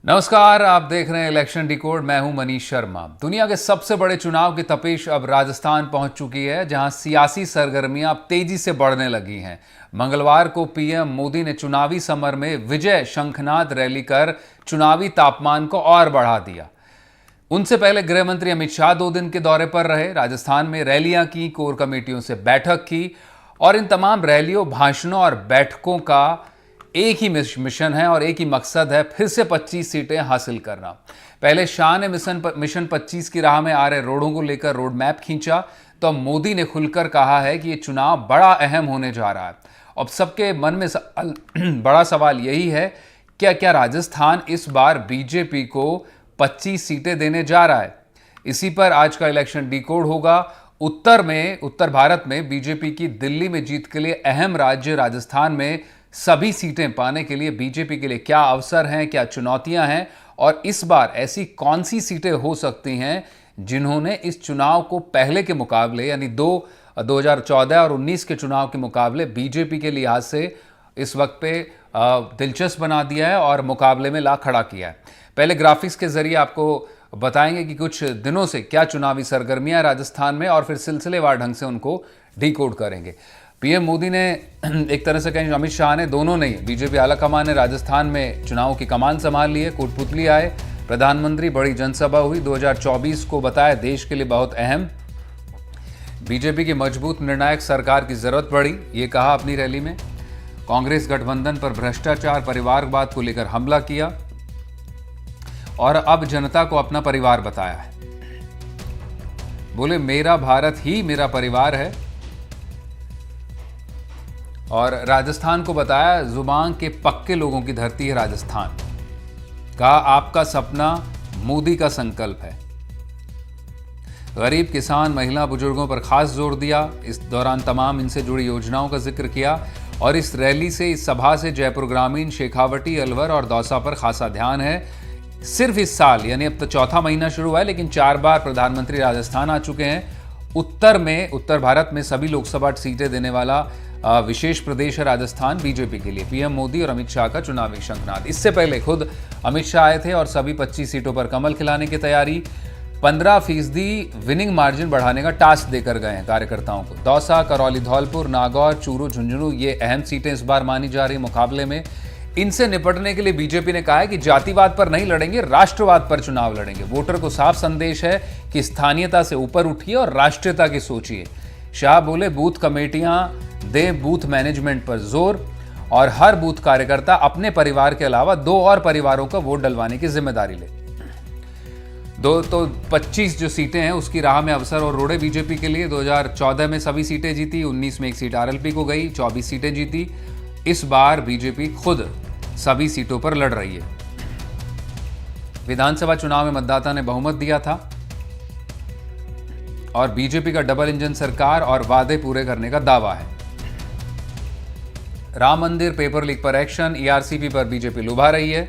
नमस्कार, आप देख रहे हैं इलेक्शन डिकोड। मैं हूं मनीष शर्मा। दुनिया के सबसे बड़े चुनाव की तपिश अब राजस्थान पहुंच चुकी है, जहां सियासी सरगर्मियां अब तेजी से बढ़ने लगी हैं। मंगलवार को पीएम मोदी ने चुनावी समर में विजय शंखनाद रैली कर चुनावी तापमान को और बढ़ा दिया। उनसे पहले गृह मंत्री अमित शाह 2 दिन के दौरे पर रहे। राजस्थान में रैलियां की, कोर कमेटियों से बैठक की और इन तमाम रैलियों, भाषणों और बैठकों का एक ही मिशन है और एक ही मकसद है, फिर से 25 सीटें हासिल करना। पहले शाह ने मिशन 25 की राह में आ रहे रोडों को लेकर रोड मैप खींचा, तो अब मोदी ने खुलकर कहा है कि ये चुनाव बड़ा अहम होने जा रहा है। अब सबके मन में बड़ा सवाल यही है, क्या राजस्थान इस बार बीजेपी को 25 सीटें देने जा रहा है? इसी पर आज का इलेक्शन डिकोड होगा। उत्तर भारत में बीजेपी की दिल्ली में जीत के लिए अहम राज्य राजस्थान में सभी सीटें पाने के लिए बीजेपी के लिए क्या अवसर हैं, क्या चुनौतियां हैं और इस बार ऐसी कौन सी सीटें हो सकती हैं जिन्होंने इस चुनाव को पहले के मुकाबले यानी 2014 और 19 के चुनाव के मुकाबले बीजेपी के लिहाज से इस वक्त पे दिलचस्प बना दिया है और मुकाबले में ला खड़ा किया है। पहले ग्राफिक्स के जरिए आपको बताएंगे कि कुछ दिनों से क्या चुनावी सरगर्मियां राजस्थान में, और फिर सिलसिलेवार ढंग से उनको डिकोड करेंगे। पीएम मोदी ने एक तरह से कहें, अमित शाह ने, दोनों ने, बीजेपी आला कमान ने राजस्थान में चुनाव की कमान संभाल ली है। कोटपुतली आए प्रधानमंत्री, बड़ी जनसभा हुई। 2024 को बताया देश के लिए बहुत अहम। बीजेपी की मजबूत निर्णायक सरकार की जरूरत पड़ी, ये कहा अपनी रैली में। कांग्रेस गठबंधन पर भ्रष्टाचार, परिवारवाद को लेकर हमला किया और अब जनता को अपना परिवार बताया है। बोले मेरा भारत ही मेरा परिवार है और राजस्थान को बताया जुबान के पक्के लोगों की धरती है राजस्थान। कहा आपका सपना मोदी का संकल्प है। गरीब, किसान, महिला, बुजुर्गों पर खास जोर दिया। इस दौरान तमाम इनसे जुड़ी योजनाओं का जिक्र किया और इस रैली से, इस सभा से जयपुर ग्रामीण, शेखावटी, अलवर और दौसा पर खासा ध्यान है। सिर्फ इस साल यानी अब तो चौथा महीना शुरू हुआ है, लेकिन 4 बार प्रधानमंत्री राजस्थान आ चुके हैं। उत्तर भारत में सभी लोकसभा सीटें देने वाला विशेष प्रदेश है राजस्थान बीजेपी के लिए। पीएम मोदी और अमित शाह का चुनावी शंखनाद। इससे पहले खुद अमित शाह आए थे और सभी 25 सीटों पर कमल खिलाने की तैयारी। 15% विनिंग मार्जिन बढ़ाने का टास्क देकर गए हैं कार्यकर्ताओं को। दौसा, करौली, धौलपुर, नागौर, चूरू, झुंझुनू ये अहम सीटें इस बार मानी जा रही मुकाबले में। इनसे निपटने के लिए बीजेपी ने कहा है कि जातिवाद पर नहीं लड़ेंगे, राष्ट्रवाद पर चुनाव लड़ेंगे। वोटर को साफ संदेश है कि स्थानीयता से ऊपर उठिए और राष्ट्रीयता की सोचिए। शाह बोले बूथ कमेटियां दें बूथ मैनेजमेंट पर जोर और हर बूथ कार्यकर्ता अपने परिवार के अलावा 2 और परिवारों का वोट डलवाने की जिम्मेदारी ले। 25 जो सीटें हैं उसकी राह में अवसर और रोड़े बीजेपी के लिए। 2014 में सभी सीटें जीती, 19 में एक सीट आरएलपी को गई, 24 सीटें जीती। इस बार बीजेपी खुद सभी सीटों पर लड़ रही है। विधानसभा चुनाव में मतदाता ने बहुमत दिया था और बीजेपी का डबल इंजन सरकार और वादे पूरे करने का दावा है। राम मंदिर, पेपर लीक पर एक्शन, ईआरसीपी पर बीजेपी लुभा रही है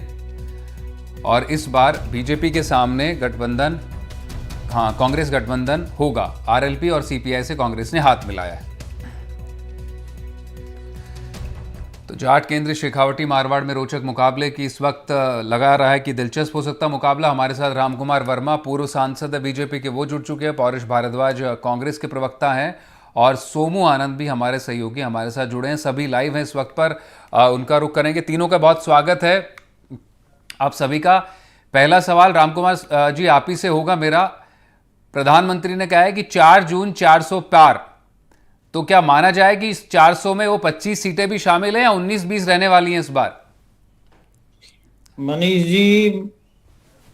और इस बार बीजेपी के सामने गठबंधन, कांग्रेस गठबंधन होगा। आरएलपी और सीपीआई से कांग्रेस ने हाथ मिलाया है। तो जाट केंद्रीय शेखावटी मारवाड़ में रोचक मुकाबले की इस वक्त लगा रहा है कि दिलचस्प हो सकता मुकाबला। हमारे साथ रामकुमार वर्मा, पूर्व सांसद है बीजेपी के, वो जुड़ चुके हैं। पौरेश भारद्वाज कांग्रेस के प्रवक्ता हैं और सोमू आनंद भी हमारे सहयोगी हमारे साथ जुड़े हैं। सभी लाइव हैं इस वक्त पर, उनका रुख करेंगे। तीनों का बहुत स्वागत है आप सभी का। पहला सवाल रामकुमार जी आप ही से होगा मेरा। प्रधानमंत्री ने कहा है कि 4 जून 400 पार, तो क्या माना जाए कि इस 400 में वो 25 सीटें भी शामिल हैं या 19-20 रहने वाली हैं इस बार? मनीष जी,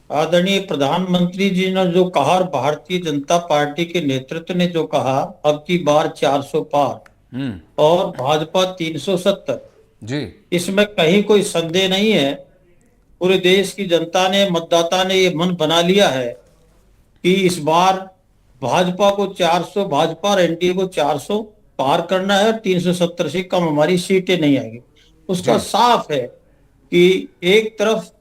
आदरणीय प्रधानमंत्री जी ने जो कहा और भारतीय जनता पार्टी के नेतृत्व ने जो कहा, अब की बार 400 पार और भाजपा 370 जी, इसमें कहीं कोई संदेह नहीं है। पूरे देश की जनता ने, मतदाता ने ये मन बना लिया है कि इस बार भाजपा को 400, भाजपा और एनडीए को 400 पार करना है और 370 से कम हमारी सीटें नहीं आएगी। उसका साफ है कि एक तरफ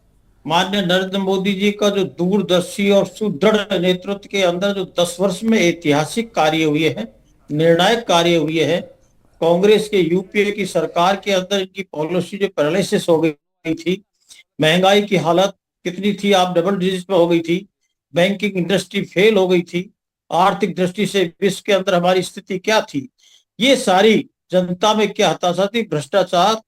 माननीय नरेंद्र मोदी जी का जो दूरदर्शी और सुदृढ़ नेतृत्व के अंदर जो 10 वर्ष में ऐतिहासिक कार्य हुए हैं, निर्णायक कार्य हुए हैं। कांग्रेस के यूपीए की सरकार के अंदर इनकी पॉलिसी जो पैरालिसिस हो गई थी, महंगाई की हालत कितनी थी, आप डबल डिजिट में हो गई थी। बैंकिंग इंडस्ट्री फेल हो गई थी। आर्थिक दृष्टि से विश्व के अंदर हमारी स्थिति क्या थी, ये सारी जनता में क्या हताशा थी। भ्रष्टाचार,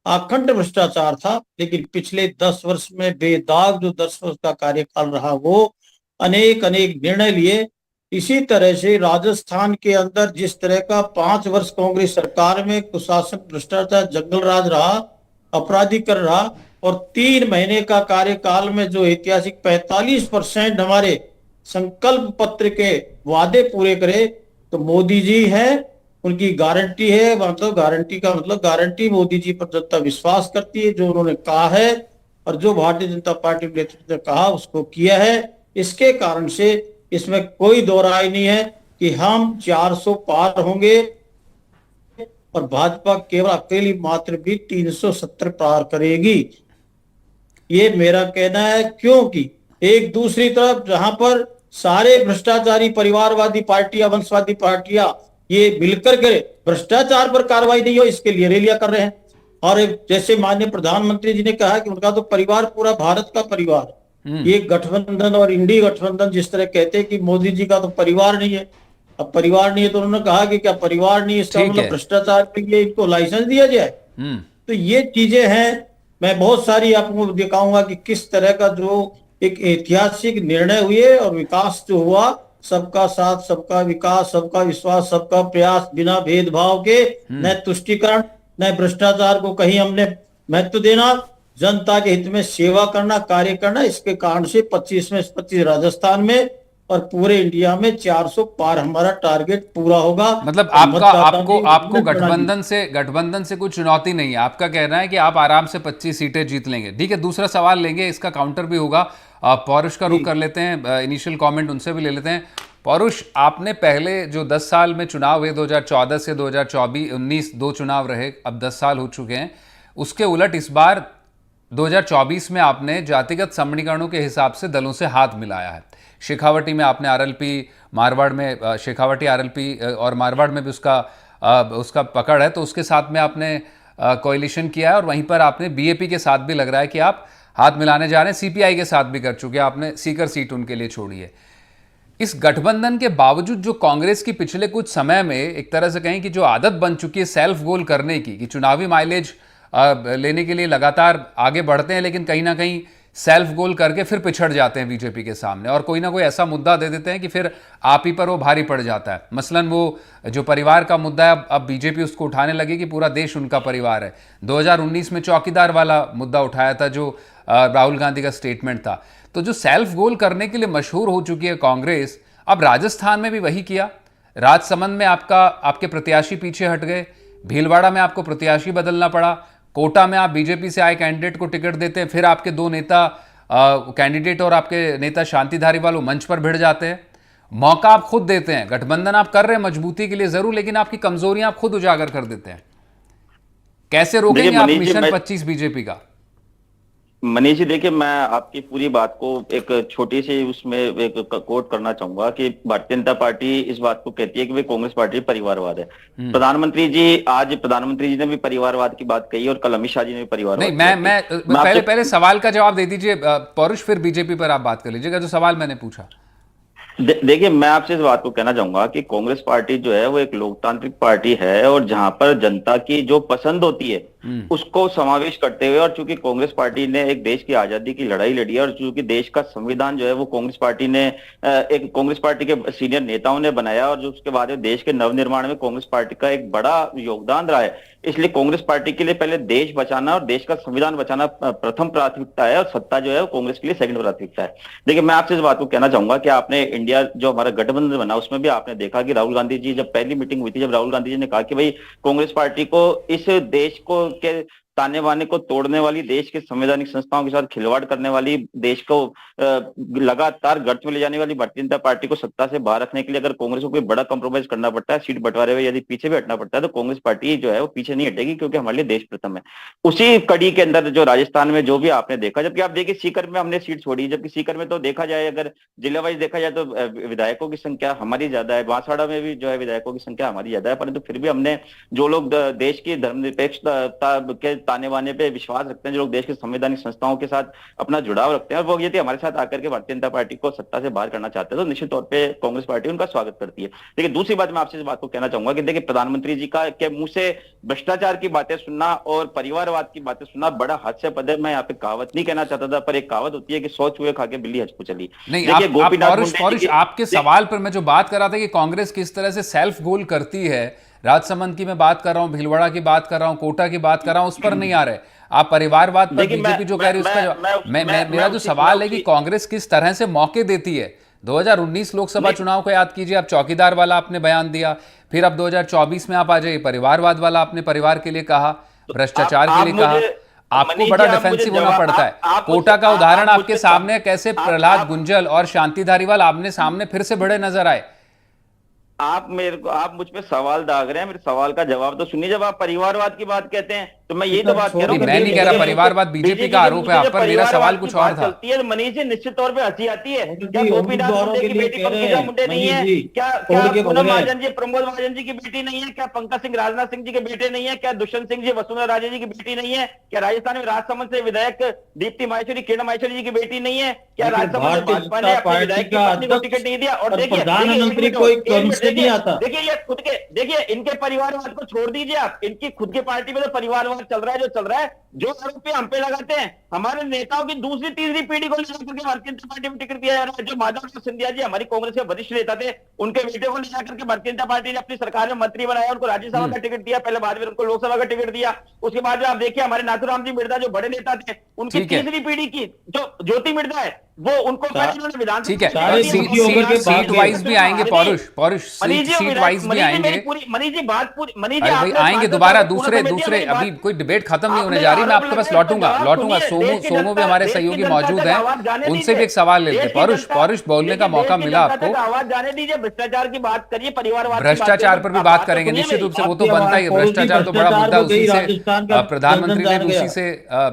अखंड भ्रष्टाचार था। लेकिन पिछले 10 वर्ष में बेदाग जो 10 वर्ष का कार्यकाल रहा, वो अनेक अनेक निर्णय लिए। इसी तरह से राजस्थान के अंदर जिस तरह का 5 वर्ष कांग्रेस सरकार में कुशासन, भ्रष्टाचार, जंगल राज रहा, अपराधीकरण रहा, और 3 महीने का कार्यकाल में जो ऐतिहासिक 45% हमारे संकल्प पत्र के वादे पूरे करे, तो मोदी जी है, उनकी गारंटी है। मतलब गारंटी का मतलब गारंटी, मोदी जी पर जनता विश्वास करती है। जो उन्होंने कहा है और जो भारतीय जनता पार्टी के नेतृत्व ने कहा उसको किया है। इसके कारण से इसमें कोई दो राय नहीं है कि हम 400 पार होंगे, और भाजपा केवल अकेली मात्र भी 370 पार करेगी। ये मेरा कहना है, क्योंकि एक दूसरी तरफ जहां पर सारे भ्रष्टाचारी परिवारवादी पार्टियां, वंशवादी पार्टियां ये मिलकर के भ्रष्टाचार पर कार्रवाई नहीं हो, इसके लिए रैलियां कर रहे हैं। और जैसे माननीय प्रधानमंत्री जी ने कहा कि उनका तो परिवार पूरा भारत का परिवार है। ये गठबंधन और इंडी गठबंधन जिस तरह कहते हैं कि मोदी जी का तो परिवार नहीं है, अब परिवार नहीं है तो उन्होंने कहा कि क्या परिवार नहीं है, इसका ठीक मतलब है। भ्रष्टाचार के लिए इनको लाइसेंस दिया जाए। हम्म। तो ये चीजें हैं। मैं बहुत सारी आपको दिखाऊंगा कि किस तरह का जो एक ऐतिहासिक निर्णय हुए और विकास जो हुआ, सबका साथ, सबका विकास, सबका विश्वास, सबका प्रयास, बिना भेदभाव के, न तुष्टीकरण, न भ्रष्टाचार को कहीं हमने महत्व देना, जनता के हित में सेवा करना, कार्य करना। इसके कारण से 25 में 25 राजस्थान में और पूरे इंडिया में 400 पार हमारा टारगेट पूरा होगा। मतलब और आपका मतदाता आपको की आपको हिम्मत बढ़ानी। गठबंधन से कोई चुनौती नहीं है। आपका कहना है कि आप आराम से 25 सीटें जीत लेंगे। ठीक है, दूसरा सवाल लेंगे, इसका काउंटर भी होगा। पौरुष का रुख कर लेते हैं, इनिशियल कमेंट उनसे भी ले लेते हैं। पौरुष, आपने पहले जो 10 साल में चुनाव हुए, 2014 से 2024 19 दो चुनाव रहे, अब 10 साल हो चुके हैं। उसके उलट इस बार 2024 में आपने जातिगत समीकरणों के हिसाब से दलों से हाथ मिलाया है। शेखावटी में आपने आरएलपी, मारवाड़ में शेखावटी आरएलपी और मारवाड़ में भी उसका पकड़ है, तो उसके साथ में आपने कोalition किया है। और वहीं पर आपने बीएपी के साथ भी लग रहा है कि आप हाथ मिलाने जा रहे हैं। सीपीआई के साथ भी कर चुके हैं, आपने सीकर सीट उनके लिए छोड़ी है। इस गठबंधन के बावजूद जो कांग्रेस की पिछले कुछ समय में एक तरह से कहें कि जो आदत बन चुकी है सेल्फ गोल करने की, कि चुनावी माइलेज लेने के लिए लगातार आगे बढ़ते हैं, लेकिन कहीं ना कहीं सेल्फ गोल करके फिर पिछड़ जाते हैं बीजेपी के सामने, और कोई ना कोई ऐसा मुद्दा दे देते हैं कि फिर आप ही पर वो भारी पड़ जाता है। मसलन वो जो परिवार का मुद्दा है, अब बीजेपी उसको उठाने लगी कि पूरा देश उनका परिवार है। 2019 में चौकीदार वाला मुद्दा उठाया था, जो राहुल गांधी का स्टेटमेंट था। तो जो सेल्फ गोल करने के लिए मशहूर हो चुकी है कांग्रेस, अब राजस्थान में भी वही किया। राजसमंद में आपके प्रत्याशी पीछे हट गए, भीलवाड़ा में आपको प्रत्याशी बदलना पड़ा, कोटा में आप बीजेपी से आए कैंडिडेट को टिकट देते हैं, फिर आपके दो नेता कैंडिडेट और आपके नेता शांति धारीवाल वो मंच पर भिड़ जाते हैं। मौका आप खुद देते हैं, गठबंधन आप कर रहे हैं मजबूती के लिए जरूर, लेकिन आपकी कमजोरियां आप खुद उजागर कर देते हैं। कैसे रोकेंगे आप मिशन 25 बीजेपी का? मनीष जी, देखिए, मैं आपकी पूरी बात को एक छोटी सी उसमें एक कोट करना चाहूंगा कि भारतीय जनता पार्टी इस बात को कहती है कि वे कांग्रेस पार्टी परिवारवाद है। प्रधानमंत्री जी ने भी परिवारवाद की बात कही और कल अमित शाह जी ने भी परिवारवाद। नहीं, मैं पहले सवाल का जवाब दे दीजिए पौरुष, फिर बीजेपी पर आप बात कर लीजिएगा जो सवाल मैंने पूछा। देखिए, मैं आपसे इस बात को कहना चाहूंगा कि कांग्रेस पार्टी जो है वो एक लोकतांत्रिक पार्टी है, और जहां पर जनता की जो पसंद होती है उसको समावेश करते हुए, और चूंकि कांग्रेस पार्टी ने एक देश की आजादी की लड़ाई लड़ी है, और चूंकि देश का संविधान जो है वो कांग्रेस पार्टी ने एक कांग्रेस पार्टी के सीनियर नेताओं ने बनाया, और जो उसके बाद में देश के नवनिर्माण में कांग्रेस पार्टी का एक बड़ा योगदान रहा है। इसलिए कांग्रेस पार्टी के लिए पहले देश बचाना और देश का संविधान बचाना प्रथम प्राथमिकता है, और सत्ता जो है वो कांग्रेस के लिए सेकंड प्राथमिकता है। देखिए, मैं आपसे इस बात को कहना चाहूंगा कि आपने इंडिया जो हमारा गठबंधन बना उसमें भी आपने देखा कि राहुल गांधी जी, जब पहली मीटिंग हुई थी, जब राहुल गांधी जी ने कहा कि भाई कांग्रेस पार्टी को इस देश को के ताने बाने को तोड़ने वाली, देश के संवैधानिक संस्थाओं के साथ खिलवाड़ करने वाली, देश को लगातार गर्त में ले जाने वाली भारतीय जनता पार्टी को सत्ता से बाहर रखने के लिए अगर कांग्रेस को कोई बड़ा कंप्रोमाइज करना पड़ता है, सीट बंटवारे हुए यदि पीछे भी हटना पड़ता है, तो कांग्रेस पार्टी जो है वो पीछे नहीं हटेगी, क्योंकि हमारे लिए देश प्रथम है। उसी कड़ी के अंदर जो राजस्थान में जो भी आपने देखा, जबकि आप देखिए सीकर में हमने सीट छोड़ी, जबकि सीकर में तो देखा जाए, अगर जिला वाइज देखा जाए तो विधायकों की संख्या हमारी ज्यादा है, बांसवाड़ा में भी जो है विधायकों की संख्या हमारी ज्यादा है, परंतु फिर भी हमने जो लोग देश की धर्मनिरपेक्षता के ताने बाने पे विश्वास रखते हैं, जो लोग देश के संवैधानिक संस्थाओं के साथ अपना जुड़ाव रखते हैं और वो यदि हमारे साथ आकर के भारतीय जनता पार्टी को सत्ता से बाहर करना चाहते हैं तो निश्चित तौर पे कांग्रेस पार्टी उनका स्वागत करती है। देखिए, दूसरी बात मैं आपसे इस बात को कहना चाहूंगा कि देखिए, प्रधानमंत्री जी का के मुंह से भ्रष्टाचार की बातें सुनना और परिवारवाद की बातें सुनना बड़ा हास्यास्पद है। मैं यहाँ पे कहावत नहीं कहना चाहता था, पर एक कहावत होती है कि 100 चूहे खा के बिल्ली हज को चली। नहीं, देखिए, गोपीनाथ पौरुष, आपके सवाल पर मैं जो बात कर रहा था कि कांग्रेस किस तरह से सेल्फ गोल करती है, राजसमंद की मैं बात कर रहा हूं, भीलवाड़ा की बात कर रहा हूं, कोटा की बात कर रहा हूं, उस पर नहीं आ रहे आप। परिवारवाद पर बीजेपी जो कह रही है उसका मेरा जो सवाल है कि कांग्रेस किस तरह से मौके देती है। 2019 लोकसभा चुनाव को याद कीजिए, आप चौकीदार वाला आपने बयान दिया, फिर अब 2024 में आप आ जाइए, परिवारवाद वाला आपने परिवार के लिए कहा, भ्रष्टाचार के लिए कहा। आपको बड़ा डिफेंसिव होना पड़ता है। कोटा का उदाहरण आपके सामने, कैसे प्रहलाद गुंजल और शांति धारीवाल आमने सामने फिर से बड़े नजर आए। आप मुझ पे सवाल दाग रहे हैं, मेरे सवाल का जवाब तो सुनिए। जब आप परिवारवाद की बात कहते हैं तो मैं यही तो बात कह रहा हूँ। मैं नहीं कह रहा परिवारवाद बीजेपी का आरोप है आप पर, मेरा सवाल कुछ और था। चलती है मनीष जी, निश्चित तौर पे हंसी आती है। क्या गोपीनाथ मुंडे की बेटी पंकजा मुंडे नहीं है? क्या पूनम महाजन जी, प्रमोद महाजन जी की बेटी नहीं है? क्या पंकज सिंह राजनाथ सिंह जी के बेटे नहीं है? क्या दुष्यंत सिंह जी वसुंधरा राजे जी की बेटी नहीं है? क्या राजस्थान में राजसमंद से विधायक दीप्ति माहेश्वरी, किरण माहेश्वरी जी की बेटी नहीं है? क्या राजसमंद भाजपा ने अपने विधायक की पत्नी को टिकट नहीं दिया? और देखिए, प्रधानमंत्री कोई नहीं आता। देखिए इनके परिवारवाद को छोड़ दीजिए आप, इनकी खुद की पार्टी में तो परिवारवाद चल रहा है, जो चल रहा है, जो आरोप हम पे लगाते हैं। हमारे नेताओं की दूसरी तीसरी पीढ़ी को लेकर के भारतीय जनता पार्टी में टिकट दिया जा रहा है। जो माधव सिंधिया जी हमारी कांग्रेस के वरिष्ठ नेता थे, उनके बेटे को ले जाकर के भारतीय जनता पार्टी ने अपनी सरकार में मंत्री बनाया, उनको राज्यसभा का टिकट दिया, पहले बाद में उनको लोकसभा का टिकट दिया। उसके बाद आप देखिए हमारे नाथूराम जी मिर्जा जो बड़े नेता थे, उनकी तीसरी पीढ़ी की जो ज्योति मिर्जा है, वो उनको विधान, ठीक है, सीट वाइज भी आएंगे पौरुष सीट वाइज भी आएंगे मनीष जी, बात पूरी मनीष जी आएंगे दोबारा दूसरे अभी कोई डिबेट खत्म नहीं होने जा रही, मैं आपके पास लौटूंगा। सोमू भी हमारे सहयोगी मौजूद हैं, उनसे भी एक सवाल लेते हैं। पौरुष बोलने का मौका मिला आपको, आवाज जाने दीजिए। भ्रष्टाचार की बात करिए, परिवारवाद, भ्रष्टाचार पर भी बात करेंगे निश्चित रूप से, वो तो बनता ही है। भ्रष्टाचार तो बड़ा मुद्दा, उसी से प्रधानमंत्री ने भी उसी से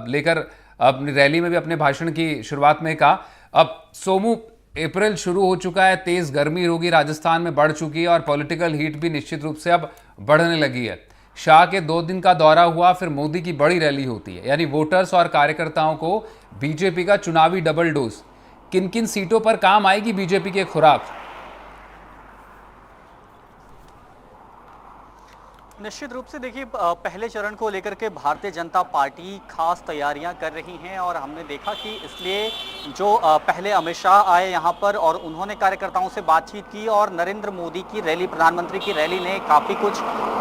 लेकर अपनी रैली में भी अपने भाषण की शुरुआत में कहा। अब सोमू, अप्रैल शुरू हो चुका है, तेज गर्मी होगी, राजस्थान में बढ़ चुकी है और पॉलिटिकल हीट भी निश्चित रूप से अब बढ़ने लगी है। शाह के 2 दिन का दौरा हुआ, फिर मोदी की बड़ी रैली होती है, यानी वोटर्स और कार्यकर्ताओं को बीजेपी का चुनावी डबल डोज। किन किन सीटों पर काम आएगी बीजेपी की खुराक? निश्चित रूप से देखिए, पहले चरण को लेकर के भारतीय जनता पार्टी खास तैयारियां कर रही हैं और हमने देखा कि इसलिए जो पहले अमित शाह आए यहां पर और उन्होंने कार्यकर्ताओं से बातचीत की और नरेंद्र मोदी की रैली, प्रधानमंत्री की रैली ने काफ़ी कुछ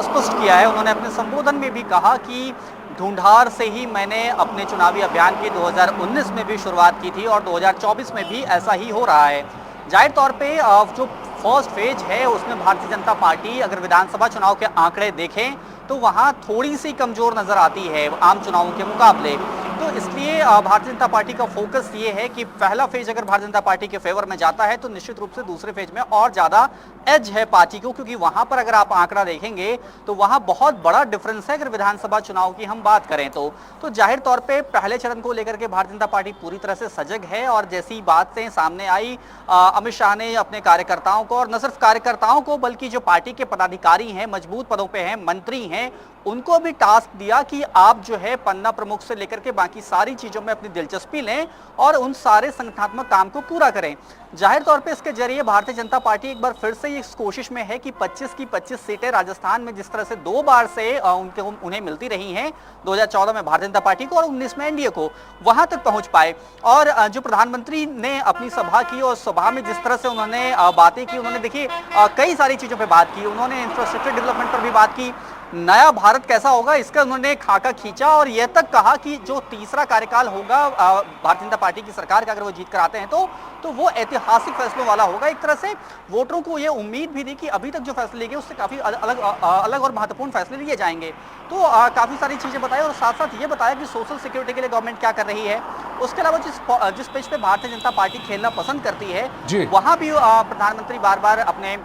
स्पष्ट किया है। उन्होंने अपने संबोधन में भी कहा कि ढूंढार से ही मैंने अपने चुनावी अभियान की 2019 में भी शुरुआत की थी और 2024 में भी ऐसा ही हो रहा है। जाहिर तौर पे जो फर्स्ट फेज है उसमें भारतीय जनता पार्टी अगर विधानसभा चुनाव के आंकड़े देखें तो वहाँ थोड़ी सी कमजोर नजर आती है आम चुनावों के मुकाबले। तो इसलिए भारतीय जनता पार्टी का फोकस ये है कि पहला फेज अगर भारतीय जनता पार्टी के फेवर में जाता है तो निश्चित रूप से दूसरे फेज में और ज्यादा एज है पार्टी को, क्योंकि वहां पर अगर आप आंकड़ा देखेंगे तो वहां बहुत बड़ा डिफरेंस है अगर विधानसभा चुनाव की हम बात करें तो जाहिर तौर पे पहले चरण को लेकर के भारतीय जनता पार्टी पूरी तरह से सजग है। और जैसी बातें सामने आई, अमित शाह ने अपने कार्यकर्ताओं को, और न सिर्फ कार्यकर्ताओं को बल्कि जो पार्टी के पदाधिकारी हैं, मजबूत पदों पे हैं, मंत्री हैं, उनको भी टास्क दिया कि आप जो है पन्ना प्रमुख से लेकर के बाकी सारी चीजों में अपनी दिलचस्पी लें और उन सारे संगठनात्मक काम को पूरा करें। जाहिर तौर पे इसके जरिए भारतीय जनता पार्टी एक बार फिर से इस कोशिश में है कि 25 की 25 सीटें राजस्थान में जिस तरह से 2 बार से उन्हें मिलती रही हैं, 2014 में भारतीय जनता पार्टी को और 19 में एनडीए को, वहां तक पहुंच पाए। और जो प्रधानमंत्री ने अपनी सभा की और सभा में जिस तरह से उन्होंने बातें की, उन्होंने देखिए कई सारी चीजों पर बात की, उन्होंने इंफ्रास्ट्रक्चर डेवलपमेंट पर भी बात की, नया भारत कैसा होगा इसका उन्होंने खाका खींचा और यह तक कहा कि जो तीसरा कार्यकाल होगा भारतीय जनता पार्टी की सरकार का अगर वो जीत कर आते हैं तो वो ऐतिहासिक फैसलों वाला होगा। एक तरह से वोटरों को ये उम्मीद भी दी कि अभी तक जो फैसले लिए गए उससे काफी अलग और महत्वपूर्ण फैसले लिए जाएंगे। तो काफी सारी चीजें बताई और साथ साथ ये बताया कि सोशल सिक्योरिटी के लिए गवर्नमेंट क्या कर रही है। उसके अलावा जिस पेज पे भारतीय जनता पार्टी खेलना पसंद करती है वहां भी प्रधानमंत्री बार बार अपने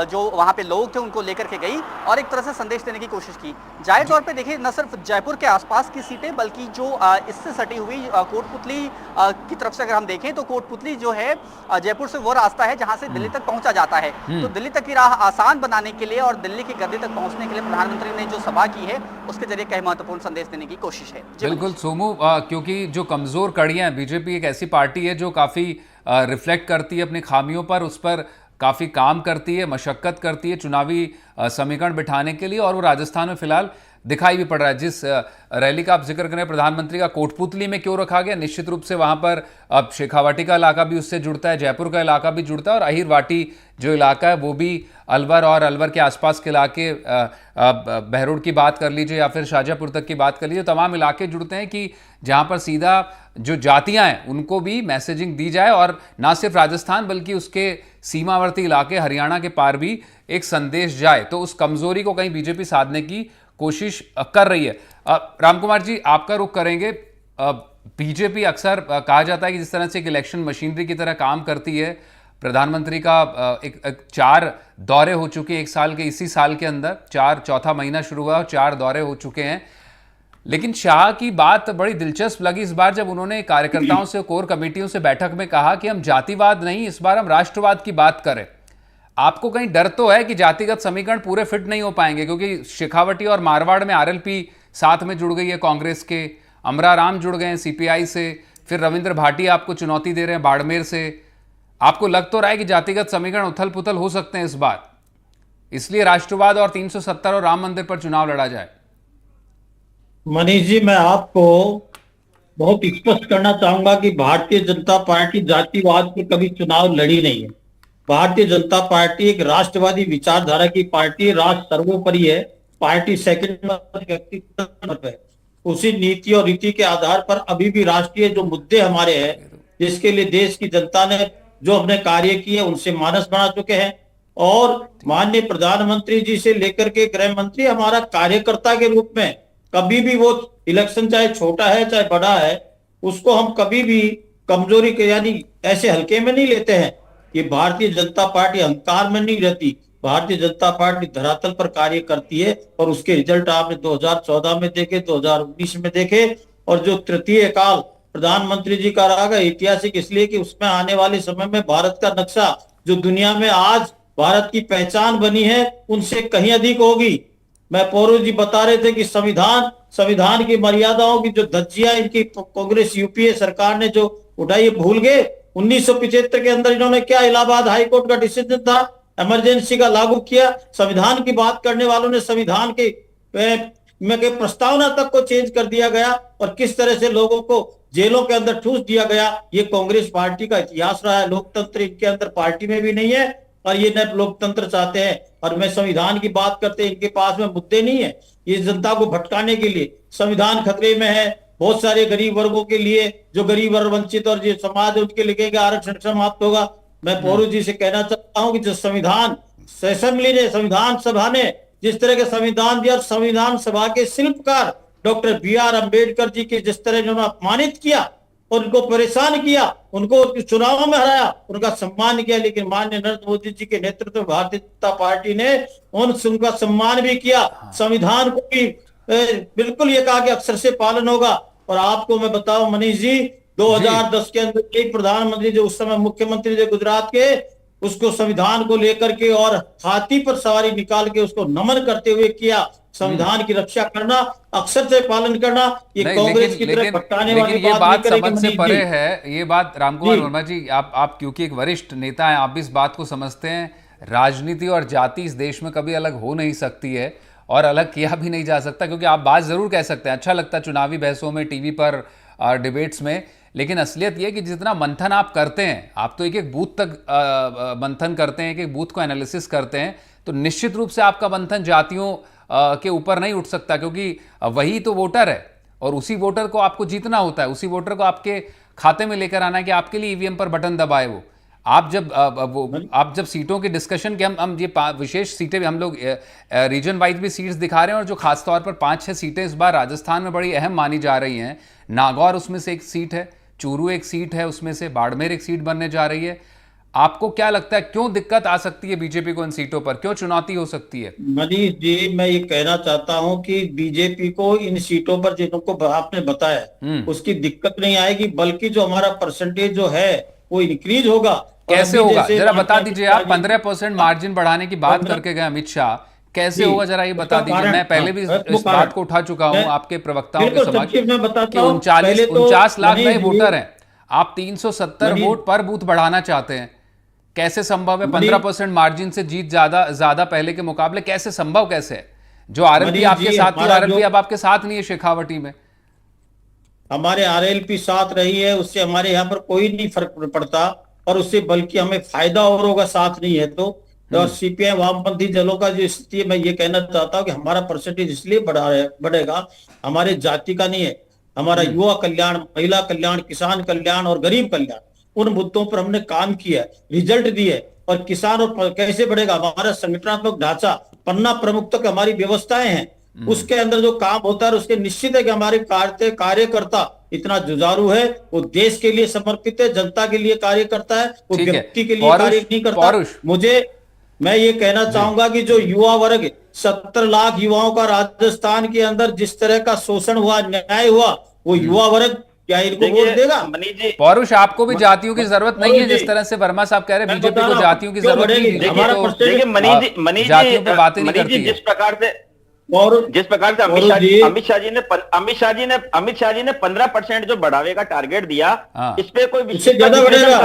जो वहाँ पे लोग थे उनको लेकर के गई और एक तरह से संदेश देने की कोशिश की। जाहिर तौर पे देखिए न सिर्फ जयपुर के आसपास की सीटें बल्कि जो इससे सटी हुई कोटपुतली की तरफ से अगर हम देखें तो कोटपुतली जो है जयपुर से वो रास्ता है जहाँ से दिल्ली तक पहुंचा जाता है। तो दिल्ली तक की राह आसान बनाने के लिए और दिल्ली की गद्दी तक पहुंचने के लिए प्रधानमंत्री ने जो सभा की है उसके जरिए कई महत्वपूर्ण संदेश देने की कोशिश है। बिल्कुल सोमू, क्योंकि जो कमजोर कड़ियां हैं, बीजेपी एक ऐसी पार्टी है जो काफी रिफ्लेक्ट करती है अपनी खामियों पर, उस पर काफी काम करती है, मशक्कत करती है चुनावी समीकरण बिठाने के लिए, और वो राजस्थान में फिलहाल दिखाई भी पड़ रहा है। जिस रैली का आप जिक्र करें प्रधानमंत्री का, कोटपुतली में क्यों रखा गया, निश्चित रूप से वहां पर अब शेखावाटी का इलाका भी उससे जुड़ता है, जयपुर का इलाका भी जुड़ता है, और अहिर वाटी जो इलाका है वो भी अलवर और अलवर के आसपास के इलाके, बहरोड की बात कर लीजिए या फिर शाहजहाँपुर तक की बात कर लीजिए, तमाम इलाके जुड़ते हैं कि जहां पर सीधा जो जातियां हैं उनको भी मैसेजिंग दी जाए, और ना सिर्फ राजस्थान बल्कि उसके सीमावर्ती इलाके हरियाणा के पार भी एक संदेश जाए। तो उस कमजोरी को कहीं बीजेपी साधने की कोशिश कर रही है। राम कुमार जी, आपका रुख करेंगे। बीजेपी अक्सर कहा जाता है कि जिस तरह से एक इलेक्शन मशीनरी की तरह काम करती है, प्रधानमंत्री का एक 4 दौरे हो चुके हैं एक साल के, इसी साल के अंदर चौथा महीना शुरू हुआ और 4 दौरे हो चुके हैं। लेकिन शाह की बात बड़ी दिलचस्प लगी इस बार जब उन्होंने कार्यकर्ताओं से, कोर कमेटियों से बैठक में कहा कि हम जातिवाद नहीं, इस बार हम राष्ट्रवाद की बात करें। आपको कहीं डर तो है कि जातिगत समीकरण पूरे फिट नहीं हो पाएंगे, क्योंकि शेखावटी और मारवाड़ में आरएलपी साथ में जुड़ गई है कांग्रेस के, अमरा राम जुड़ गए हैं सीपीआई से, फिर रविंद्र भाटी आपको चुनौती दे रहे हैं बाड़मेर से। आपको लग तो रहा है कि जातिगत समीकरण उथल पुथल हो सकते हैं इस बार, इसलिए राष्ट्रवाद और 370 और राम मंदिर पर चुनाव लड़ा जाए? मनीष जी, मैं आपको बहुत स्पष्ट करना चाहूंगा कि भारतीय जनता पार्टी जातिवाद पर कभी चुनाव लड़ी नहीं है। भारतीय जनता पार्टी एक राष्ट्रवादी विचारधारा की पार्टी, राष्ट्र सर्वोपरि है, पार्टी सेकंड व्यक्तित्व है। उसी नीति और रीति के आधार पर अभी भी राष्ट्रीय जो मुद्दे हमारे हैं, जिसके लिए देश की जनता ने जो अपने कार्य किए उनसे मानस बना चुके हैं, और माननीय प्रधानमंत्री जी से लेकर के गृह मंत्री हमारा कार्यकर्ता के रूप में कभी भी वो इलेक्शन चाहे छोटा है चाहे बड़ा है, उसको हम कभी भी कमजोरी के यानी ऐसे हल्के में नहीं लेते हैं। कि भारतीय जनता पार्टी अहंकार में नहीं रहती, भारतीय जनता पार्टी धरातल पर कार्य करती है, और उसके रिजल्ट आपने 2014 में देखे, 2019 में देखे, और जो तृतीय काल प्रधानमंत्री जी का रहा है ऐतिहासिक इसलिए कि उसमें आने वाले समय में भारत का नक्शा जो दुनिया में आज भारत की पहचान बनी है उनसे कहीं अधिक होगी। मैं पौरू जी बता रहे थे कि संविधान की मर्यादाओं की जो धज्जियां इनकी कांग्रेस यूपीए सरकार ने जो उठाई भूल गए। 1975 के अंदर इन्होंने क्या, इलाहाबाद हाईकोर्ट का डिसीजन था, इमरजेंसी का लागू किया। संविधान की बात करने वालों ने संविधान के प्रस्तावना तक को चेंज कर दिया गया, और किस तरह से लोगों को जेलों के अंदर ठूस दिया गया। ये कांग्रेस पार्टी का इतिहास रहा है। लोकतंत्र इनके अंदर पार्टी में भी नहीं है, और ये नए लोकतंत्र चाहते हैं। और मैं संविधान की बात करते हैं, इनके पास में मुद्दे नहीं है। ये जनता को भटकाने के लिए संविधान खतरे में है। बहुत सारे गरीब वर्गों के लिए, जो गरीब और वंचित और जो समाज है उनके लिखेगा आरक्षण समाप्त होगा। मैं पौरू जी से कहना चाहता हूं कि जो संविधान असेंबली ने, संविधान सभा ने जिस तरह के संविधान दिया, संविधान सभा के शिल्पकार डॉक्टर BR अम्बेडकर जी के जिस तरह उन्होंने अपमानित किया और उनको परेशान किया, उनको चुनाव में हराया, उनका सम्मान किया, लेकिन माननीय नरेंद्र मोदी जी के नेतृत्व में भारतीय जनता पार्टी ने उनका सम्मान भी किया। संविधान को भी बिल्कुल ये कहा कि अक्षर से पालन होगा। और आपको मैं बताऊं मनीष जी, 2010 के अंदर एक प्रधानमंत्री जो उस समय मुख्यमंत्री थे गुजरात के, उसको संविधान को लेकर के और हाथी पर सवारी निकाल के उसको नमन करते हुए किया। संविधान की रक्षा करना, अक्षर से पालन करना, ये कांग्रेस की तरफ भटकाने वाली बात समझ से परे है। ये बात रामकुमार वर्मा जी, आप क्योंकि एक वरिष्ठ नेता हैं, आप भी इस बात को समझते हैं। राजनीति और जाति इस देश में कभी अलग हो नहीं सकती है, और अलग किया भी नहीं जा सकता, क्योंकि आप बात जरूर कह सकते हैं, अच्छा लगता है चुनावी बहसों में, टीवी पर, डिबेट्स में, लेकिन असलियत यह कि जितना मंथन आप करते हैं, आप तो एक एक बूथ तक मंथन करते हैं, एक एक बूथ को एनालिसिस करते हैं, तो निश्चित रूप से आपका मंथन जातियों के ऊपर नहीं उठ सकता, क्योंकि वही तो वोटर है, और उसी वोटर को आपको जीतना होता है, उसी वोटर को आपके खाते में लेकर आना है कि आपके लिए ईवीएम पर बटन दबाए वो। आप जब सीटों के डिस्कशन के हम ये विशेष सीटें हम लोग रीजन वाइज भी सीट्स दिखा रहे हैं, और जो खासतौर पर 5-6 सीटें इस बार राजस्थान में बड़ी अहम मानी जा रही हैं। नागौर उसमें से एक सीट है, चूरू एक सीट है उसमें से, बाड़मेर एक सीट बनने जा रही है। आपको क्या लगता है क्यों दिक्कत आ सकती है बीजेपी को इन सीटों पर, क्यों चुनौती हो सकती है? मनीष जी, मैं ये कहना चाहता हूं कि बीजेपी को इन सीटों पर जिनको आपने बताया उसकी दिक्कत नहीं आएगी, बल्कि जो हमारा परसेंटेज जो है वो इंक्रीज होगा। और कैसे अभी होगा जैसे जरा मान बता लीजिए दीजिए आप। 15% मार्जिन बढ़ाने की बात 15 करके गए अमित शाह, कैसे जी, होगा जरा ये बता उसका दीजिए। कारण, मैं पहले भी हाँ, वो इस कारण बात को उठा चुका हूं मैं आपके प्रवक्ताओं के बिल्कुल समक्ष संक्षिप्त में कि बताता हूं। 49 लाख नए मनीष वोटर जी, हैं, आप 370 मनीष वोट पर बूथ बढ़ाना चाहते हैं। कैसे संभव है? मनीष 15% मार्जिन से जीत ज्यादा पहले के मुकाबले कैसे संभव, कैसे है? जो आरएलपी मनीष आपके जी, साथ थी, हमारा आरएलपी जो अब आपके साथ नहीं है शेखावटी में। हमारे आरएलपी साथ रही है, उससे हमारे यहाँ पर कोई नहीं फर्क पड़ता, और उससे बल्कि हमें फायदा और होगा साथ नहीं है तो। और सीपीआई वामपंथी दलों का जो स्थिति है, मैं ये कहना चाहता हूँ कि हमारा परसेंटेज इसलिए बढ़ेगा, हमारे जाति का नहीं है, हमारा युवा कल्याण, महिला कल्याण, किसान कल्याण और गरीब कल्याण, उन मुद्दों पर हमने काम किया है, रिजल्ट दिए। और किसान और कैसे बढ़ेगा, हमारा संगठनात्मक ढांचा, पन्ना प्रमुख तक हमारी व्यवस्थाएं हैं, उसके अंदर जो काम होता है उसके निश्चित है कि हमारे कार्यकर्ता इतना जुझारू है, वो देश के लिए समर्पित है, जनता के लिए कार्य करता है, वो ठीक है व्यक्ति के लिए कार्य नहीं करता। मैं ये कहना चाहूंगा कि जो युवा वर्ग 70 लाख युवाओं का राजस्थान के अंदर जिस तरह का शोषण हुआ, अन्याय हुआ, वो युवा वर्ग क्या इनको वोट देगा? मनीष जी, पौरुष, आपको भी जातियों की जरूरत नहीं है, जिस तरह से वर्मा साहब कह रहे हैं मैं बीजेपी बता को रहा हूं, जातियों की क्यों जरूरत नहीं बढ़ेगी? है। हमारा तो परसेंटेज देखिए मनीष जी, जातियों पे बातें नहीं मनीष जी, करती है। जिस प्रकार से और अमित शाह जी ने 15% जो बढ़ावे का टारगेट दिया, हाँ। इस पे कोई इससे ज्यादा बढ़ेगा।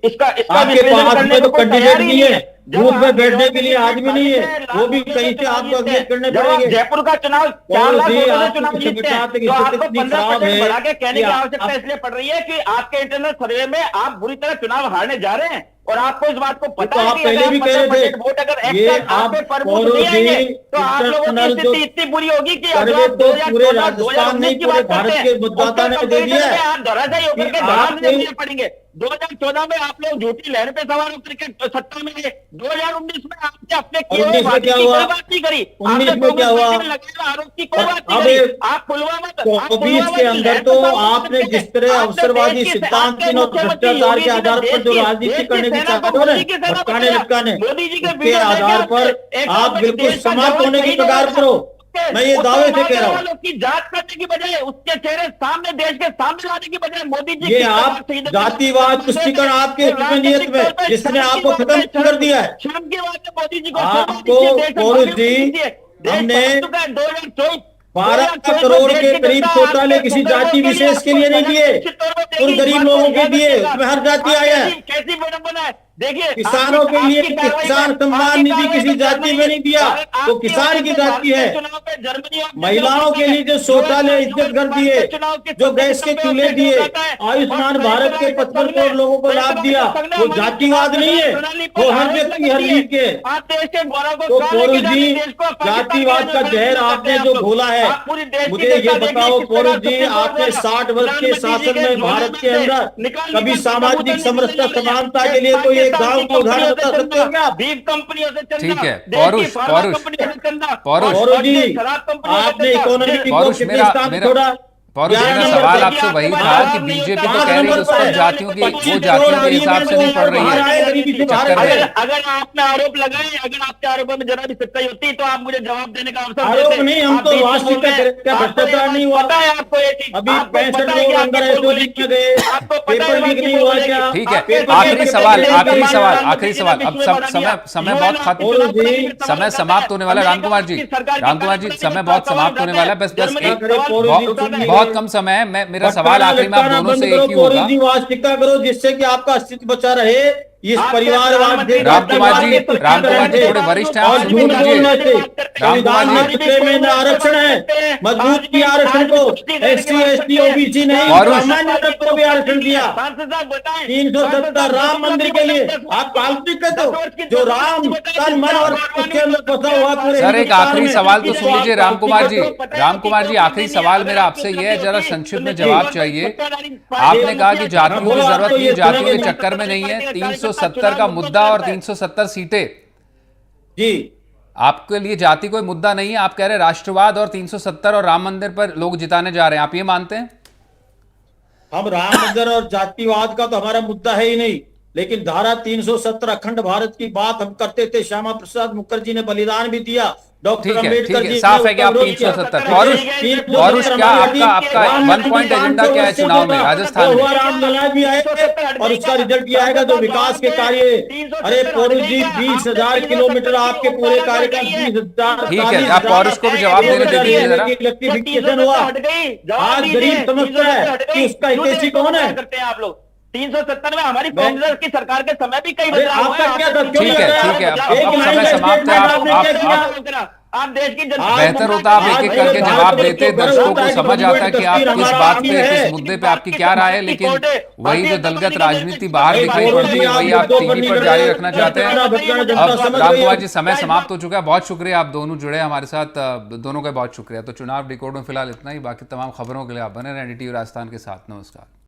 इसका आपके पास में तो कैंडिडेट नहीं है, बूथ पे बैठने के लिए आदमी नहीं है, वो भी कहीं से आपको अपडेट करने पड़ेंगे। जयपुर का चुनाव 4 लाख जी, वोटों से आपकी चुनाव जीतते हैं, संगठनात्मक तो आपको स्थिति इतनी 15% खराब है बढ़ा के कहने कि की आवश्यकता आप- इसलिए पड़ रही है कि आपके इंटरनल सर्वे में आप बुरी तरह चुनाव हारने जा रहे हैं, और आपको इस बात को पता तो है आप कि पहले अगर भी कह रहे 15% थे, वोट अगर ये एक्स्ट्रा आप पे आप पर बूथ पौरुष नहीं आएंगे, जी, तो आप लोगों की इंटरनल स्थिति जो इतनी बुरी होगी कि सर्वे अगर तो पूरे राजस्थान नहीं, पूरे भारत के मतदाता ने दे दिया है आप धराशायी होकर के कि बाहर आपके- निकलने पड़ेंगे। 2014 में आप लोग झूठी लहर पे सवार होकर के सत्ता में आए, 2019 में आपने अपने किए हुए 19 में वादे क्या की हुआ? कोई बात नहीं करी, 19 आपने में क्या कांग्रेस हुआ? पार्टी में लगाए आरोप की कोई और बात नहीं अब करी। आप पुलवामा 24 के अंदर तो आपने जिस तरह अवसरवादी सिद्धांत और भ्रष्टाचार के आधार पर जो राजनीति करने की चाहते हो ना, भटकाने लटकाने, मोदी जी के उसके आधार पर आप बिल्कुल समाप्त होने की कगार पर हो। मैं ये दावे से कह रहा हूँ। की जांच करने की बजाय, उसके चेहरे सामने, देश के सामने लाने की बजाय मोदी जी ये आप जातिवाद पुष्टिकरण आपके नियत में, जिसने आपको खत्म कर दिया है। शर्म की बात है मोदी जी को। आपको पौरुष जी, हमने 12 करोड़ के करीब घोटाले किसी जाति विशेष के लिए नहीं दिए, उन गरीब लोगों के दिए, उसमें हर जाति आया है। कैसी मैडम बना है, देखिए किसानों के लिए किसान सम्मान निधि किसी जाति में नहीं दिया, वो किसान की जाति है। महिलाओं के लिए जो शौचालय इज्जत घर दिए, जो गैस के चूल्हे दिए, आयुष्मान भारत के 55 करोड़ लोगों को लाभ दिया, वो जातिवाद नहीं है, वो हर व्यक्ति हर लीग के। तो पौरुष जी, जातिवाद का जहर आपने जो घोला है, मुझे ये बताओ पौरुष जी, आपने 60 वर्ष के शासन में भारत के अंदर कभी सामाजिक समरसता समानता के लिए कोई एक गांव का उदाहरण बता सकते हो क्या आप? कंपनियों से चंदा, ठीक है, पौरुष पौरुष जी, आपने इकोनॉमी को कितने स्थान छोड़ा? पौरुष, मेरा सवाल आपसे वही था कि बीजेपी तो कह रही है उस पर जातियों की, वो जातियों के हिसाब से नहीं पड़ रही है चक्कर में। अगर आपने आरोप लगाए, अगर आपके आरोपों में जरा भी सच्चाई होती तो आप मुझे जवाब देने का अवसर आरोप देते। नहीं, हम आप तो बीच में वास्तविक बोल रहे हैं। भ्रष्टाचार नहीं हुआ। पता है आपको ये चीज, अभी आपको 65 पता है कि लोग आपके अंदर बोल लीक में रहे गए, हैं। आपको पता है पेपर लीक बाकी नहीं बोल हुआ रहे हैं। क्या? ठीक है, आपके आखिरी सवाल, आखिरी सवाल, आखिरी सवाल। अब प्रधानमंत्री समय ने बहुत खत्म, पौरुष जी, समय समाप्त होने वाला है। रामकुमार जी, रामकुमार जी, समय बहुत समाप्त होने वाला है। बस बहुत कम समय है। मैं, मेरा सवाल आखिरी में आप दोनों से एक ही होगा। वास्तविकता करो, जिससे कि आपका अस्तित्व बचा रहे। इस परिवारवाद से, रामकुमार जी थोड़े वरिष्ठ हैं, आप और सुन झूठ लीजिए। बोलने से संविधान में खतरे में न आरक्षण है, मजबूत किया आरक्षण को, SC ST OBC नहीं, सामान्य वर्ग को भी आरक्षण दिया। 370 राम मंदिर के लिए आप काल्पनिक है, तो जो राम तन मन और उसके अंदर फंसा हुआ पूरे सर, एक हिंदुस्तान आखिरी में, सवाल तो इसको सुन लीजिए आप रामकुमार जी। काल्पनिक है। रामकुमार जी, आखिरी सवाल मेरा आपसे ये है, जरा संक्षिप्त में जवाब चाहिए। आपने कहा कि जातियों की जरूरत नहीं, जातियों के चक्कर में नहीं है। 370 का मुद्दा और 370 सीटें, जी आपके लिए जाति कोई मुद्दा नहीं है। आप कह रहे हैं राष्ट्रवाद और 370 और राम मंदिर पर लोग जिताने जा रहे हैं, आप ये मानते हैं? हम राम मंदिर और जातिवाद का तो हमारा मुद्दा है ही नहीं। लेकिन धारा 370 अखंड भारत की बात हम करते थे, श्यामा प्रसाद मुखर्जी ने बलिदान भी दिया, डॉक्टर ठीक है, अम्बेडकर ठीक है, जी साफ है कि आप ने उसका 370 विरोध किया। पौरुष क्या आपका वन पॉइंट एजेंडा क्या है चुनाव में राजस्थान में? राम लला भी आए और उसका रिजल्ट ये आएगा जो विकास के कार्य। अरे पौरुष जी, 20,000 किलोमीटर आपके पूरे कार्य का 20,000। ठीक है, आप पौरुष को भी जवाब देने दीजिए जरा। इलेक्ट्रिफिकेशन हुआ, आज गरीब समझता है कि उसका हितैषी कौन है। करते हैं आप लोग 370 में हमारी कांग्रेस की सरकार के समय भी कई अरे बदलाव हुए। आपका क्या आपका दर्द ठीक है, ठीक है, अब समय समाप्त है। आप देश की जनता बेहतर होता आप एक एक करके जवाब देते, दर्शकों को समझ आता कि आप किस बात पे, किस मुद्दे पे आपकी क्या राय है, लेकिन वही जो दलगत राजनीति बाहर दिखाई पड़ती है वही आप टीवी पर जारी रखना चाहते हैं। अब राम कुमार जी, समय समाप्त हो चुका है, बहुत शुक्रिया आप दोनों जुड़े हमारे साथ, दोनों का बहुत शुक्रिया। तो चुनाव डिकोड में फिलहाल इतना ही, बाकी तमाम खबरों के लिए आप बने रहें NDTV राजस्थान के साथ। नमस्कार।